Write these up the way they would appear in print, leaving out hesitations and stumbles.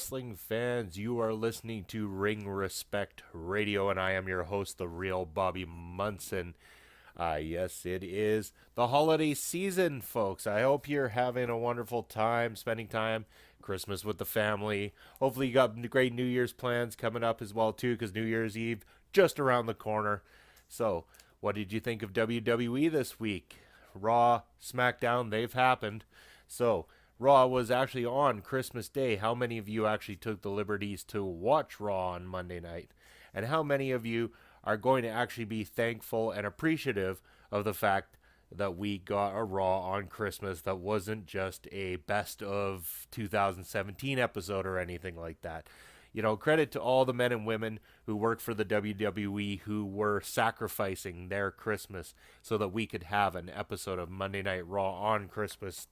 wrestling fans? You are listening to Ring Respect Radio, and I am your host, the real Bobby Munson. Yes, it is the holiday season, folks. I hope you're having a wonderful time, spending time, Christmas with the family. Hopefully, you got great New Year's plans coming up as well, too, because New Year's Eve just around the corner. So, what did you think of WWE this week? Raw, SmackDown, they've happened. So, Raw was actually on Christmas Day. How many of you actually took the liberties to watch Raw on Monday night? And how many of you are going to actually be thankful and appreciative of the fact that we got a Raw on Christmas that wasn't just a best of 2017 episode or anything like that? You know, credit to all the men and women who work for the WWE who were sacrificing their Christmas so that we could have an episode of Monday Night Raw on Christmas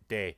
Day.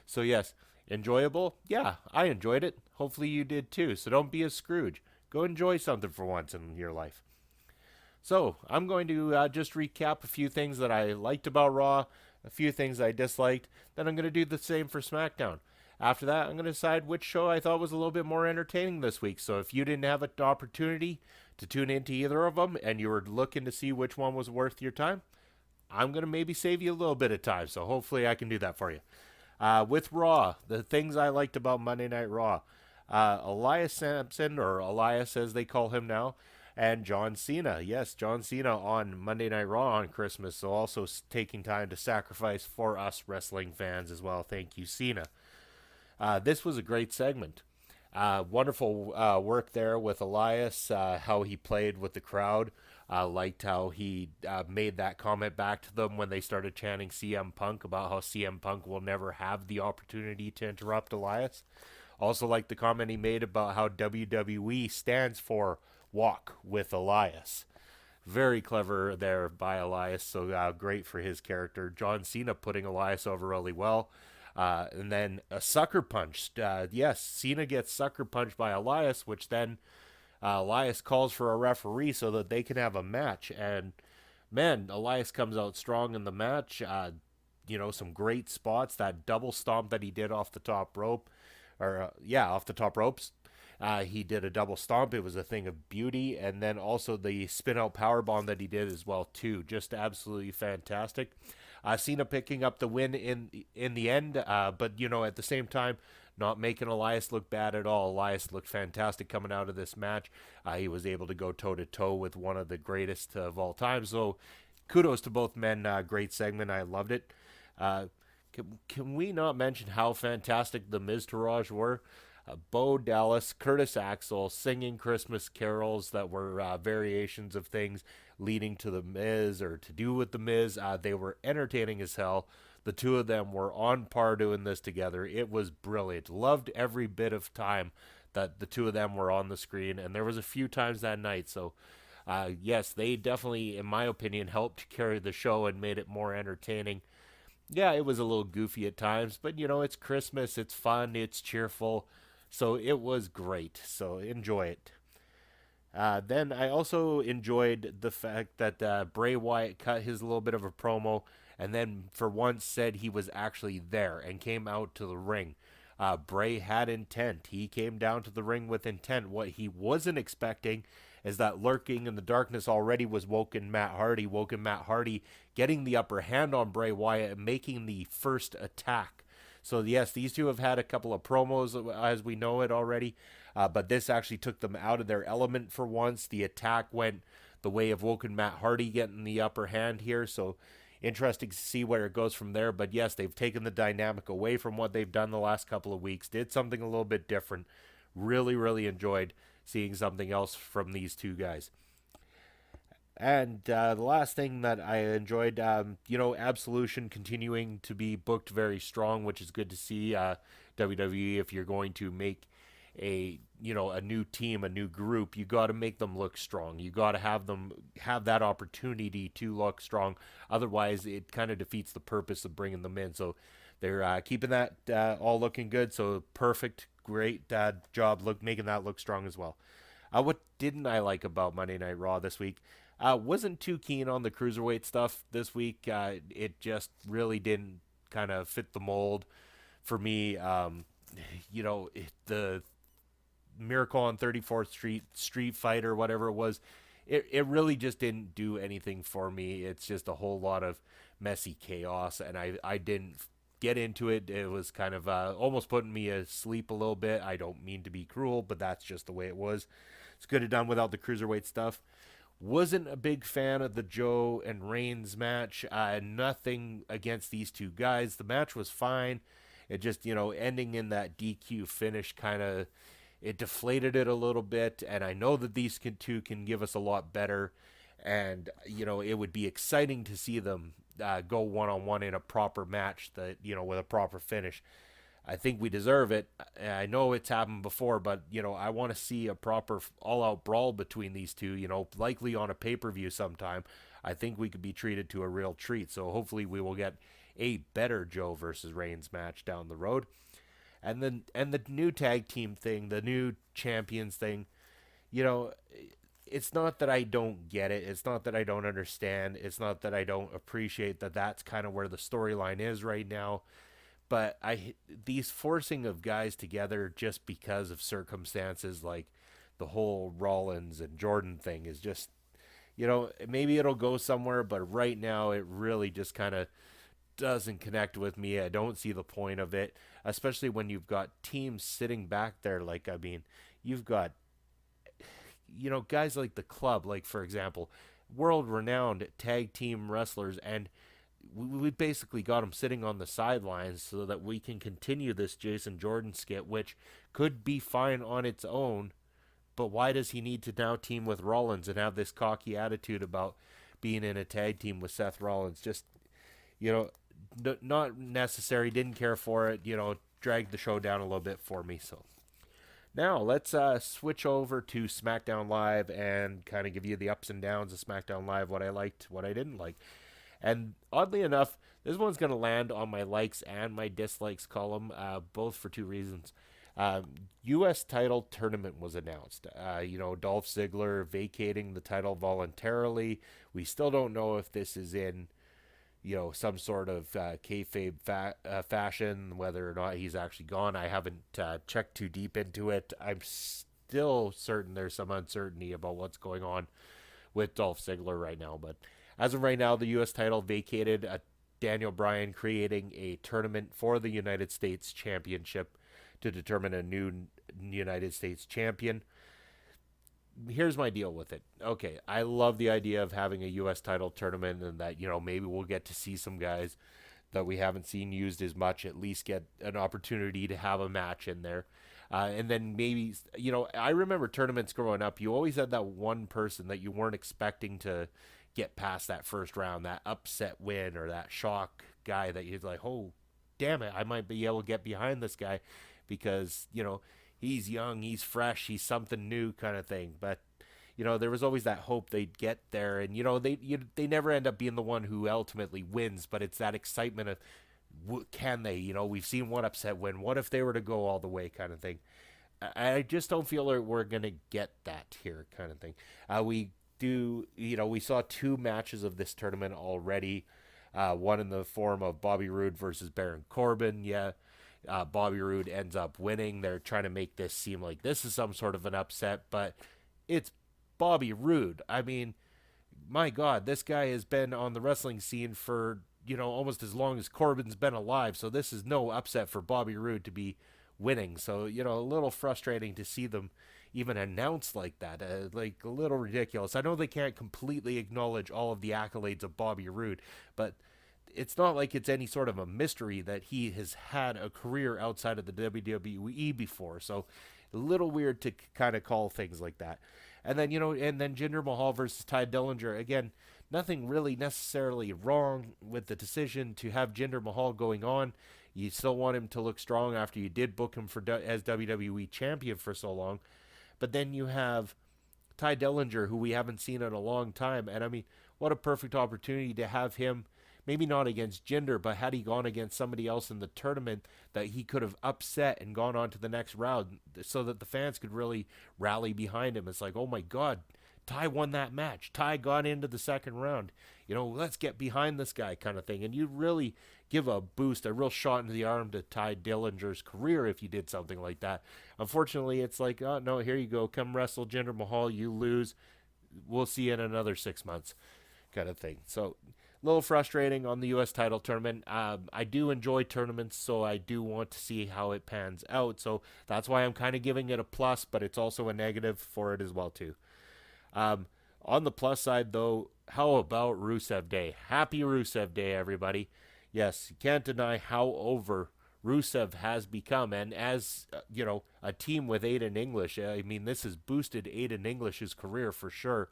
So yes, enjoyable? Yeah, I enjoyed it. Hopefully you did too. So don't be a Scrooge. Go enjoy something for once in your life. So I'm going to just recap a few things that I liked about Raw, a few things I disliked. Then I'm going to do the same for SmackDown. After that, I'm going to decide which show I thought was a little bit more entertaining this week. So if you didn't have an opportunity to tune into either of them and you were looking to see which one was worth your time, I'm going to maybe save you a little bit of time. So hopefully I can do that for you. With Raw, the things I liked about Monday Night Raw, Elias Sampson, or Elias as they call him now, and John Cena. Yes, John Cena on Monday Night Raw on Christmas, so also taking time to sacrifice for us wrestling fans as well. Thank you, Cena. This was a great segment. Wonderful work there with Elias, how he played with the crowd. Liked how he made that comment back to them when they started chanting CM Punk about how CM Punk will never have the opportunity to interrupt Elias. Also liked the comment he made about how WWE stands for Walk with Elias. Very clever there by Elias, so great for his character. John Cena putting Elias over really well. And then a sucker punch. Yes, Cena gets sucker punched by Elias, which then Elias calls for a referee so that they can have a match. And man, Elias comes out strong in the match. Some great spots. That double stomp that he did off the top rope, off the top ropes. He did a double stomp. It was a thing of beauty. And then also the spin out powerbomb that he did as well too. Just absolutely fantastic. Cena picking up the win in the end, but at the same time, not making Elias look bad at all. Elias looked fantastic coming out of this match. He was able to go toe to toe with one of the greatest of all time. So, kudos to both men. Great segment. I loved it. Can we not mention how fantastic the Miz Taraj were? Bo Dallas, Curtis Axel singing Christmas carols that were variations of things leading to the Miz or to do with the Miz. They were entertaining as hell. The two of them were on par doing this together. It was brilliant. Loved every bit of time that the two of them were on the screen, and there was a few times that night. So, yes, they definitely, in my opinion, helped carry the show and made it more entertaining. Yeah, it was a little goofy at times, but it's Christmas, it's fun, it's cheerful. So it was great. So enjoy it. Then I also enjoyed the fact that Bray Wyatt cut his little bit of a promo and then for once said he was actually there and came out to the ring. Bray had intent. He came down to the ring with intent. What he wasn't expecting is that lurking in the darkness already was Woken Matt Hardy getting the upper hand on Bray Wyatt and making the first attack. So yes, these two have had a couple of promos as we know it already, but this actually took them out of their element for once. The attack went the way of Woken Matt Hardy getting the upper hand here, so interesting to see where it goes from there. But yes, they've taken the dynamic away from what they've done the last couple of weeks, did something a little bit different. Really, really enjoyed seeing something else from these two guys. And the last thing that I enjoyed, Absolution continuing to be booked very strong, which is good to see. WWE, if you're going to make a new team, a new group, you got to make them look strong. You got to have them have that opportunity to look strong. Otherwise, it kind of defeats the purpose of bringing them in. So they're keeping that all looking good. So perfect, great job making that look strong as well. What didn't I like about Monday Night Raw this week? Wasn't too keen on the cruiserweight stuff this week. It just really didn't kind of fit the mold for me. The Miracle on 34th Street, Street Fight, or whatever it was, it really just didn't do anything for me. It's just a whole lot of messy chaos, and I didn't get into it. It was kind of almost putting me asleep a little bit. I don't mean to be cruel, but that's just the way it was. It's could have done without the cruiserweight stuff. Wasn't a big fan of the Joe and Reigns match. Nothing against these two guys. The match was fine. It just, ending in that DQ finish kind of it deflated it a little bit. And I know that these two can give us a lot better. And, it would be exciting to see them go one on one in a proper match that, with a proper finish. I think we deserve it. I know it's happened before, but I want to see a proper all-out brawl between these two. Likely on a pay-per-view sometime. I think we could be treated to a real treat. So hopefully we will get a better Joe versus Reigns match down the road. And the new tag team thing, the new champions thing. It's not that I don't get it. It's not that I don't understand. It's not that I don't appreciate that. That's kind of where the storyline is right now. But these forcing of guys together just because of circumstances like the whole Rollins and Jordan thing is just, maybe it'll go somewhere, but right now it really just kind of doesn't connect with me. I don't see the point of it, especially when you've got teams sitting back there. Like, I mean, you've got, guys like the Club, like, for example, world-renowned tag team wrestlers, and we basically got him sitting on the sidelines so that we can continue this Jason Jordan skit, which could be fine on its own, but why does he need to now team with Rollins and have this cocky attitude about being in a tag team with Seth Rollins? Just, not necessary, didn't care for it, dragged the show down a little bit for me. So now let's switch over to SmackDown Live and kind of give you the ups and downs of SmackDown Live, what I liked, what I didn't like. And oddly enough, this one's going to land on my likes and my dislikes column, both for two reasons. U.S. title tournament was announced. Dolph Ziggler vacating the title voluntarily. We still don't know if this is in, some sort of kayfabe fashion, whether or not he's actually gone. I haven't checked too deep into it. I'm still certain there's some uncertainty about what's going on with Dolph Ziggler right now, but as of right now, the U.S. title vacated. Daniel Bryan creating a tournament for the United States Championship to determine a new United States champion. Here's my deal with it. Okay, I love the idea of having a U.S. title tournament and that, maybe we'll get to see some guys that we haven't seen used as much, at least get an opportunity to have a match in there. And then maybe, I remember tournaments growing up, you always had that one person that you weren't expecting to get past that first round, that upset win or that shock guy that you're like, oh, damn it, I might be able to get behind this guy because, he's young, he's fresh, he's something new kind of thing. But, there was always that hope they'd get there. And, they never end up being the one who ultimately wins, but it's that excitement of, can they? We've seen one upset win. What if they were to go all the way kind of thing? I just don't feel like we're going to get that here kind of thing. We saw two matches of this tournament already. One in the form of Bobby Roode versus Baron Corbin. Yeah, Bobby Roode ends up winning. They're trying to make this seem like this is some sort of an upset, but it's Bobby Roode. I mean, my God, this guy has been on the wrestling scene for, almost as long as Corbin's been alive. So this is no upset for Bobby Roode to be winning. So, a little frustrating to see them even announced like that, like a little ridiculous. I know they can't completely acknowledge all of the accolades of Bobby Roode, but it's not like it's any sort of a mystery that he has had a career outside of the WWE before. So a little weird to kind of call things like that. And then, Jinder Mahal versus Ty Dillinger. Again, nothing really necessarily wrong with the decision to have Jinder Mahal going on. You still want him to look strong after you did book him as WWE champion for so long. But then you have Ty Dillinger, who we haven't seen in a long time. And I mean, what a perfect opportunity to have him, maybe not against Jinder, but had he gone against somebody else in the tournament that he could have upset and gone on to the next round so that the fans could really rally behind him. It's like, oh my God, Ty won that match. Ty got into the second round. Let's get behind this guy kind of thing. And you really give a boost, a real shot into the arm to Ty Dillinger's career if you did something like that. Unfortunately, it's like, oh no, here you go, come wrestle Jinder Mahal, you lose, we'll see you in another 6 months, kind of thing. So a little frustrating on the U.S. title tournament. I do enjoy tournaments, so I do want to see how it pans out. So that's why I'm kind of giving it a plus, but it's also a negative for it as well too. Um, on the plus side, though, how about Rusev Day? Happy Rusev Day, everybody. Yes, you can't deny how over Rusev has become. And as, a team with Aiden English, I mean, this has boosted Aiden English's career for sure.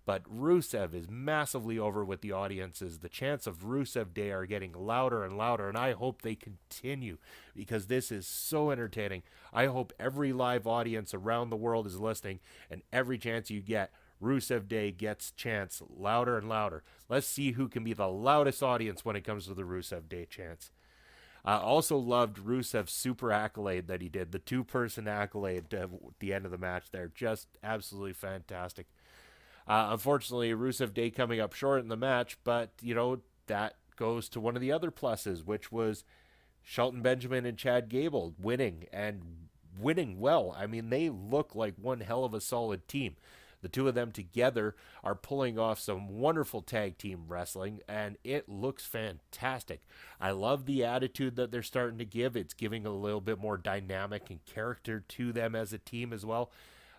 But Rusev is massively over with the audiences. The chants of Rusev Day are getting louder and louder, and I hope they continue because this is so entertaining. I hope every live audience around the world is listening, and every chance you get, Rusev Day gets chants louder and louder. Let's see who can be the loudest audience when it comes to the Rusev Day chants. I also loved Rusev's super accolade that he did, the two-person accolade at the end of the match there. Just absolutely fantastic. Unfortunately, Rusev Day coming up short in the match, but, that goes to one of the other pluses, which was Shelton Benjamin and Chad Gable winning, and winning well. I mean, they look like one hell of a solid team. The two of them together are pulling off some wonderful tag team wrestling, and it looks fantastic. I love the attitude that they're starting to give. It's giving a little bit more dynamic and character to them as a team as well.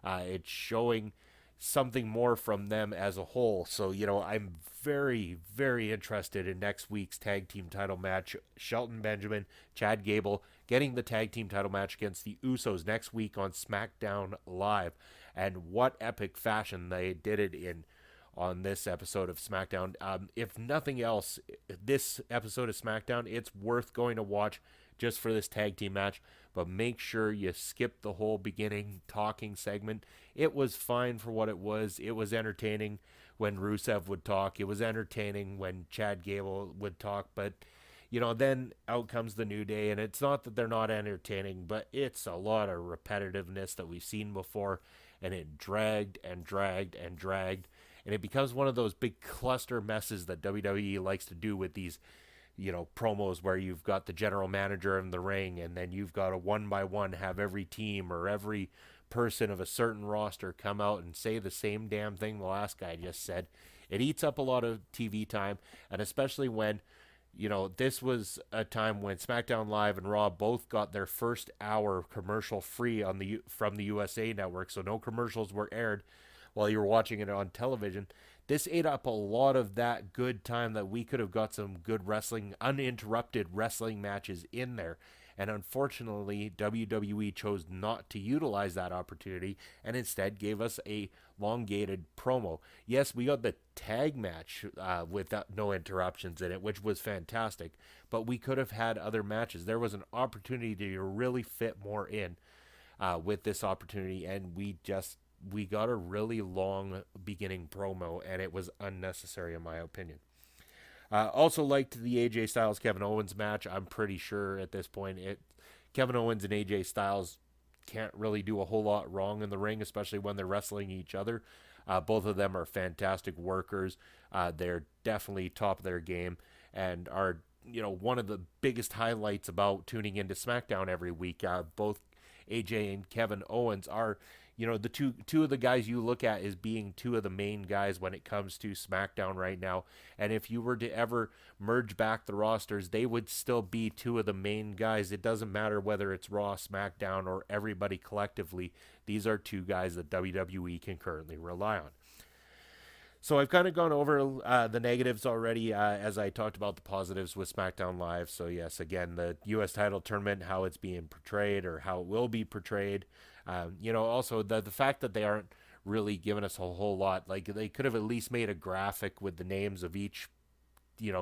It's showing something more from them as a whole. So, I'm very, very interested in next week's tag team title match. Shelton Benjamin, Chad Gable getting the tag team title match against the Usos next week on SmackDown Live. And what epic fashion they did it in on this episode of SmackDown. If nothing else, this episode of SmackDown, it's worth going to watch just for this tag team match, but make sure you skip the whole beginning talking segment. It was fine for what it was. It was entertaining when Rusev would talk. It was entertaining when Chad Gable would talk, but then out comes the New Day, and it's not that they're not entertaining, but it's a lot of repetitiveness that we've seen before, and it dragged and dragged and dragged, and it becomes one of those big cluster messes that WWE likes to do with these promos where you've got the general manager in the ring, and then you've got a one by one have every team or every person of a certain roster come out and say the same damn thing the last guy just said. It eats up a lot of TV time, and especially when, this was a time when SmackDown Live and Raw both got their first hour commercial free from the USA Network, so no commercials were aired while you were watching it on television. This ate up a lot of that good time that we could have got some good wrestling, uninterrupted wrestling matches in there. And unfortunately, WWE chose not to utilize that opportunity and instead gave us a elongated promo. Yes, we got the tag match with no interruptions in it, which was fantastic, but we could have had other matches. There was an opportunity to really fit more in with this opportunity, and we got a really long beginning promo, and it was unnecessary in my opinion. Also liked the AJ Styles Kevin Owens match. I'm pretty sure at this point Kevin Owens and AJ Styles can't really do a whole lot wrong in the ring, especially when they're wrestling each other. Both of them are fantastic workers. They're definitely top of their game and are one of the biggest highlights about tuning into SmackDown every week. Both AJ and Kevin Owens are the two of the guys you look at as being two of the main guys when it comes to SmackDown right now. And if you were to ever merge back the rosters, they would still be two of the main guys. It doesn't matter whether it's Raw, SmackDown, or everybody collectively. These are two guys that WWE can currently rely on. So I've kind of gone over the negatives already as I talked about the positives with SmackDown Live. So yes, again, the U.S. title tournament, how it's being portrayed or how it will be portrayed. Also the fact that they aren't really giving us a whole lot. Like they could have at least made a graphic with the names of each,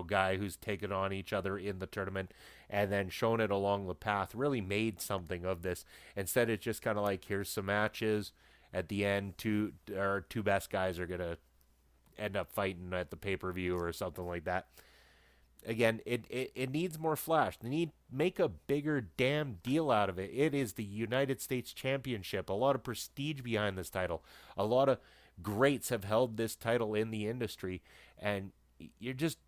guy who's taken on each other in the tournament and then shown it along the path. Really made something of this. Instead, it's just kind of like, here's some matches. At the end, our two best guys are going to end up fighting at the pay-per-view or something like that. Again, it needs more flash. They make a bigger damn deal out of it. It is the United States Championship. A lot of prestige behind this title. A lot of greats have held this title in the industry, and you're just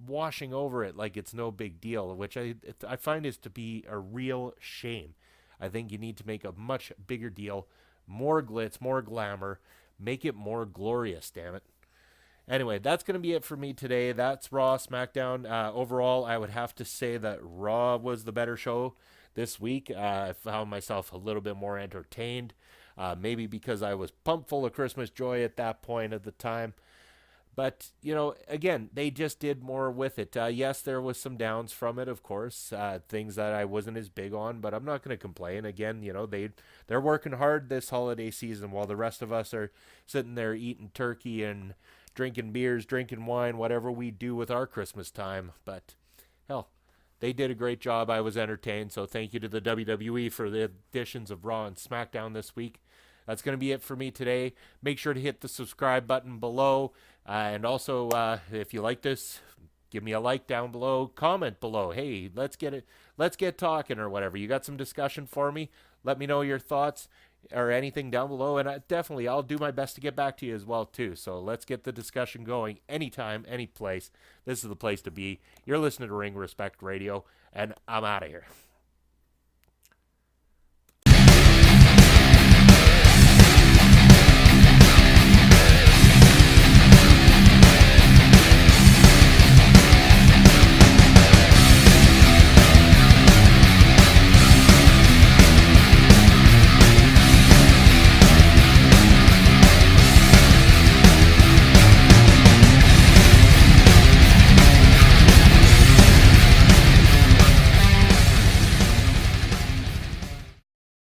washing over it like it's no big deal, which I find is to be a real shame. I think you need to make a much bigger deal, more glitz, more glamour, make it more glorious, damn it. Anyway, that's going to be it for me today. That's Raw, SmackDown. Overall, I would have to say that Raw was the better show this week. I found myself a little bit more entertained. Maybe because I was pumped full of Christmas joy at that point at the time. But, again, they just did more with it. Yes, there was some downs from it, of course, things that I wasn't as big on, but I'm not going to complain. Again, they're working hard this holiday season while the rest of us are sitting there eating turkey and drinking beers, drinking wine, whatever we do with our Christmas time. But, hell, they did a great job. I was entertained, so thank you to the WWE for the additions of Raw and SmackDown this week. That's going to be it for me today. Make sure to hit the subscribe button below. And also, if you like this, give me a like down below. Comment below. Hey, let's get talking or whatever. You got some discussion for me? Let me know your thoughts or anything down below. And I'll do my best to get back to you as well, too. So let's get the discussion going anytime, any place. This is the place to be. You're listening to Ring Respect Radio, and I'm out of here.